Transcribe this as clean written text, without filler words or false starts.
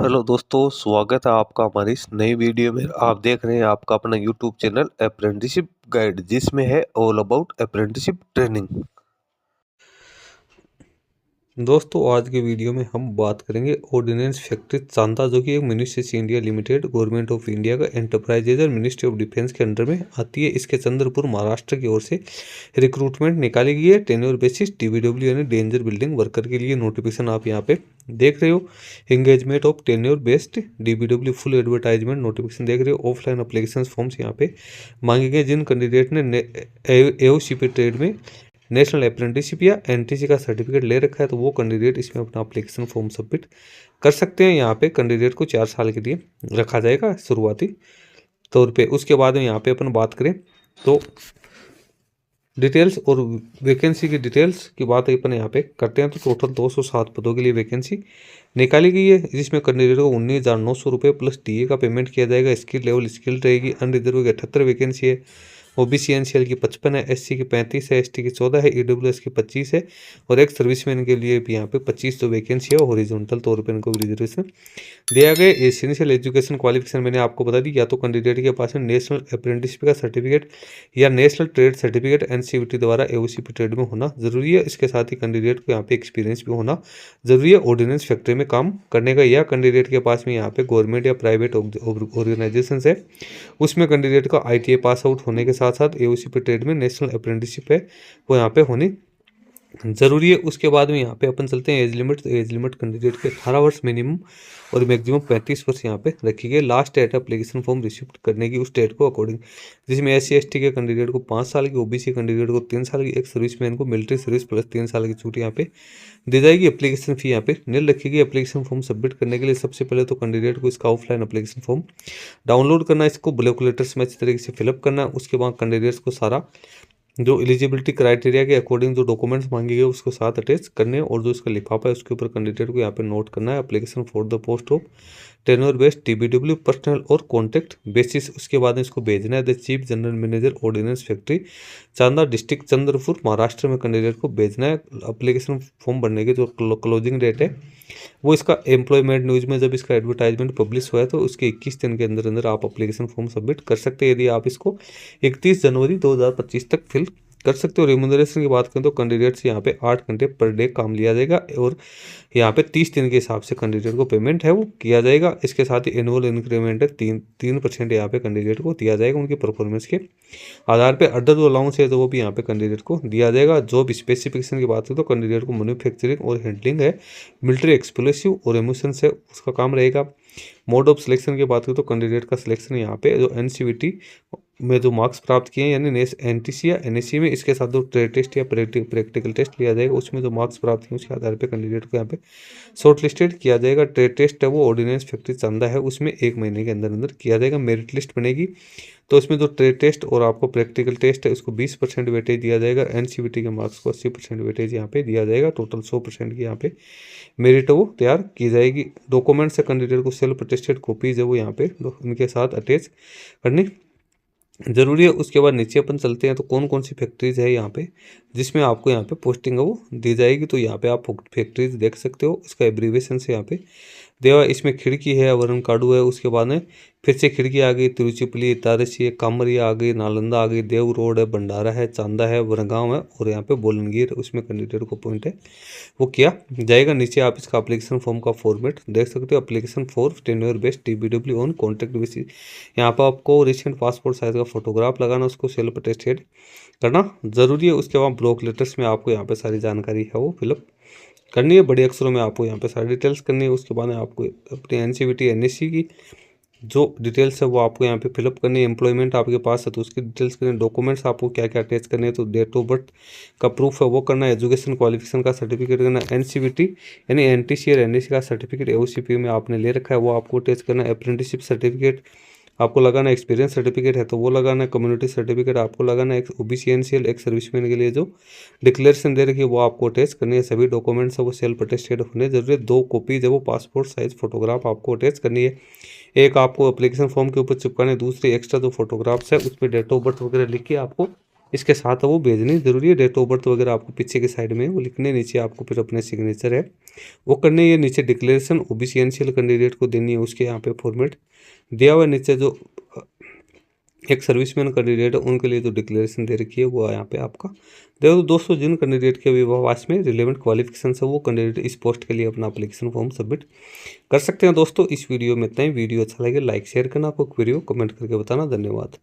Hello दोस्तों, स्वागत है आपका हमारी इस नई वीडियो में। आप देख रहे हैं आपका अपना यूट्यूब चैनल अप्रेंटिसशिप गाइड, जिसमें है ऑल अबाउट अप्रेंटिसशिप ट्रेनिंग। दोस्तों, आज के वीडियो में हम बात करेंगे ऑर्डिनेंस फैक्ट्री चांदा, जो कि एक ministry India limited government of India का एंटरप्राइजेज और मिनिस्ट्री ऑफ डिफेंस के अंडर में आती है। इसके चंद्रपुर महाराष्ट्र की ओर से रिक्रूटमेंट निकाली गई है। टेन्योर बेसिस डीबीडब्ल्यू यानी डेंजर बिल्डिंग वर्कर के लिए नोटिफिकेशन आप यहाँ पे देख रहे हो। Engagement of tenure based DBW full advertisement notification देख रहे हो। ऑफलाइन अप्लीकेशन फॉर्म्स यहाँ पे मांगे गए। जिन कैंडिडेट ने एओसीपी ट्रेड में नेशनल अप्रेंटिसशिप या एनटीसी का सर्टिफिकेट ले रखा है, तो वो कैंडिडेट इसमें अपना अप्लीकेशन फॉर्म सबमिट कर सकते हैं। यहाँ पे कैंडिडेट को 4 साल के लिए रखा जाएगा शुरुआती तौर पे। उसके बाद में यहाँ पे अपन बात करें तो डिटेल्स और वैकेंसी की डिटेल्स की बात अपन यहाँ पे करते हैं। तो टोटल 207 पदों के लिए वैकेंसी निकाली गई है, जिसमें कैंडिडेट को 19,900 रुपये प्लस टीए का पेमेंट किया जाएगा। स्किल लेवल स्किल रहेगी। अनरिजर्व की 78 वैकेंसी है। ओबीसी एनसीएल की 55 है। एससी की 35 है। एसटी की 14 है। ईडब्ल्यूएस की 25 है। और एक सर्विसमैन के लिए भी यहाँ पे 25 तो वैकेंसी है। हॉरिजॉन्टल तौर पर इनको रिजर्वेशन दिया गया। एसेंशियल एजुकेशन क्वालिफिकेशन मैंने आपको बता दी, या तो कैंडिडेट के पास में नेशनल अप्रेंटिसशिप का सर्टिफिकेट या नेशनल ट्रेड सर्टिफिकेट एनसीवीटी द्वारा एओसीपी ट्रेड में होना जरूरी है। इसके साथ ही कैंडिडेट को यहाँ पे एक्सपीरियंस भी होना जरूरी है ऑर्डिनेंस फैक्ट्री में काम करने का, या कैंडिडेट के पास में यहाँ पे गवर्नमेंट या प्राइवेट ऑर्गेनाइजेशन है उसमें कैंडिडेट का आईटीआई पास आउट होने के साथ साथ एओसीपी ट्रेड में नेशनल अप्रेंटिसशिप है वो यहाँ पे होनी जरूरी है। उसके बाद में यहाँ पे अपन चलते हैं एज लिमिट। तो एज लिमिट कैंडिडेट के 18 वर्ष मिनिमम और मैक्सिमम 35 वर्ष यहाँ पे रखी गई। Last date application form receive करने की उस डेट को अकॉर्डिंग, जिसमें एससी एसटी के कैंडिडेट को 5 साल की, ओबीसी कैंडिडेट को 3 साल की, एक सर्विसमैन को मिलिट्री सर्विस प्लस 3 साल की छूट यहाँ पे दी जाएगी। एप्लीकेशन फी यहाँ पे नील रखी गई। एप्लीकेशन फॉर्म सबमिट करने के लिए सबसे पहले तो कैंडिडेट को इसका ऑफलाइन एप्लीकेशन फॉर्म डाउनलोड करना है, इसको ब्लॉक लेटर्स में अच्छी तरीके से फिलअप करना है। उसके बाद कैंडिडेट्स को सारा जो एलिजिबिलिटी क्राइटेरिया के अकॉर्डिंग जो डॉक्यूमेंट्स मांगे गए उसको साथ अटैच करने हैं, और जो इसका लिफाफा है उसके ऊपर कैंडिडेट को यहाँ पे नोट करना है application for the post of tenure based DBW personal और कॉन्टैक्ट बेसिस। उसके बाद इसको भेजना है the chief general manager ordnance factory Chanda district Chandrapur Maharashtra में कैंडिडेट को भेजना है। एप्लीकेशन फॉर्म भरने की जो क्लोजिंग डेट है वो इसका एम्प्लॉयमेंट न्यूज़ में जब इसका एडवर्टाइजमेंट पब्लिश हुआ है तो उसके 21 दिन के अंदर अंदर आप एप्लीकेशन फॉर्म सबमिट कर सकते हैं। यदि आप इसको 31 जनवरी 2025 तक फिल कर सकते हो। रेम्यूनरेशन की बात करें तो कैंडिडेट से यहाँ पे 8 घंटे पर डे काम लिया जाएगा, और यहाँ पे 30 दिन के हिसाब से कैंडिडेट को पेमेंट है वो किया जाएगा। इसके साथ ही एनुअल इंक्रीमेंट है 3% यहाँ पे कैंडिडेट को दिया जाएगा उनकी परफॉर्मेंस के आधार पे। अदर जो अलाउंस है तो वो भी यहाँ पे कैंडिडेट को दिया जाएगा। जॉब स्पेसिफिकेशन की बात करें तो कैंडिडेट को मैन्युफैक्चरिंग और हैंडलिंग है, मिलिट्री एक्सप्लोसिव और एम्यूशन से उसका काम रहेगा। मोड ऑफ सिलेक्शन की बात करें तो कैंडिडेट का सिलेक्शन यहाँ पे जो एनसीवीटी में जो मार्क्स प्राप्त किए हैं यानी एनटीसी या एनएससी में, इसके साथ जो ट्रेड टेस्ट या प्रैक्टिकल टेस्ट लिया जाएगा उसमें जो मार्क्स प्राप्त किए उसके आधार पे कैंडिडेट को यहाँ पे शॉर्ट लिस्टेड किया जाएगा। ट्रेड टेस्ट है वो ऑर्डिनेंस फैक्ट्री चांदा है उसमें 1 महीने के अंदर अंदर किया जाएगा। मेरिट लिस्ट बनेगी तो इसमें जो ट्रेड टेस्ट और आपको प्रैक्टिकल टेस्ट है उसको 20% वेटेज दिया जाएगा। एनसीवीटी के मार्क्स को 80% वेटेज यहाँ पे दिया जाएगा। टोटल 100% की यहाँ पे मेरिट वो तैयार की जाएगी। डॉक्यूमेंट्स से कैंडिडेट को सेल्फ अटेस्टेड कॉपीज है वो यहाँ पे इनके साथ अटैच करनी जरूरी है। उसके बाद नीचे अपन चलते हैं तो कौन कौन सी फैक्ट्रीज है यहाँ पे जिसमें आपको यहाँ पे पोस्टिंग है वो दी जाएगी। तो यहाँ पे आप फैक्ट्रीज देख सकते हो, इसका एब्रीवेशन से यहाँ पे देवा। इसमें खिड़की है, वरणकाडू है, उसके बाद में फिर से खिड़की आ गई, तिरुचिपली, इतारसी है, कामरिया आ गई, नालंदा आ गई, देव रोड है, भंडारा है, चांदा है, वरगांव है, और यहाँ पे बोलनगीर उसमें कैंडिडेट को पॉइंट है वो किया जाएगा। नीचे आप इसका एप्लीकेशन फॉर्म का फॉर्मेट देख सकते हो। Application for tenure based DBW on contact basis, यहाँ पर आपको रिसेंट पासपोर्ट साइज का फोटोग्राफ लगाना, उसको सेल्फ अटेस्टेड करना जरूरी है। उसके बाद ब्लॉक लेटर्स में आपको यहाँ पे सारी जानकारी है वो फिलअप करनी है, बड़े अक्षरों में आपको यहाँ पे सारी डिटेल्स करनी है। उसके बाद आपको अपनी एनसीवीटी एनएससी की जो डिटेल्स है वो आपको यहाँ पे फिलअप करनी है। एम्प्लॉयमेंट आपके पास है तो उसकी डिटेल्स करनी है। डॉक्यूमेंट्स आपको क्या क्या अटैच करने हैं तो डेट ऑफ बर्थ का प्रूफ है वो करना है। एजुकेशन क्वालिफिकेशन का सर्टिफिकेट करना है। एनसीवीटी यानी एनटीसी और एनएससी का सर्टिफिकेट एओसीपी में आपने ले रखा है वो आपको अटैच करना है। अप्रेंटिसशिप सर्टिफिकेट आपको लगाना है। एक्सपीरियंस सर्टिफिकेट है तो वो लगाना है। कम्युनिटी सर्टिफिकेट आपको लगाना है। ओबीसी एनसीएल एक सर्विसमैन के लिए जो डिक्लेरेशन दे रखी है वो आपको अटैच करनी है। सभी डॉक्यूमेंट्स है वो सेल्फ अटेस्टेड होने जरूरी है। 2 कॉपीज है वो पासपोर्ट साइज फोटोग्राफ आपको अटैच करनी है। एक आपको एप्लीकेशन फॉर्म के ऊपर चिपकाने, दूसरी एक्स्ट्रा जो फोटोग्राफ्स है उस पर डेट ऑफ बर्थ वगैरह लिख के आपको इसके साथ वो भेजनी जरूरी है। डेट ऑफ बर्थ वगैरह आपको पीछे के साइड में वो लिखने, नीचे आपको फिर अपने सिग्नेचर है वो करने। ये नीचे डिक्लेरेशन ओबीसी एनसीएल कैंडिडेट को देनी है, उसके यहाँ पे फॉर्मेट दिया हुआ है। नीचे जो एक सर्विसमैन कैंडिडेट है उनके लिए जो डिक्लेरेशन दे रखी है वो यहाँ पे आपका देखो। दोस्तों जिन कैंडिडेट के विवाह में रिलेवेंट क्वालिफिकेशन है वो कैंडिडेट इस पोस्ट के लिए अपना एप्लीकेशन फॉर्म सबमिट कर सकते हैं। दोस्तों इस वीडियो में इतना ही। वीडियो अच्छा लगे लाइक शेयर करना, आपको वीडियो कमेंट करके बताना। धन्यवाद।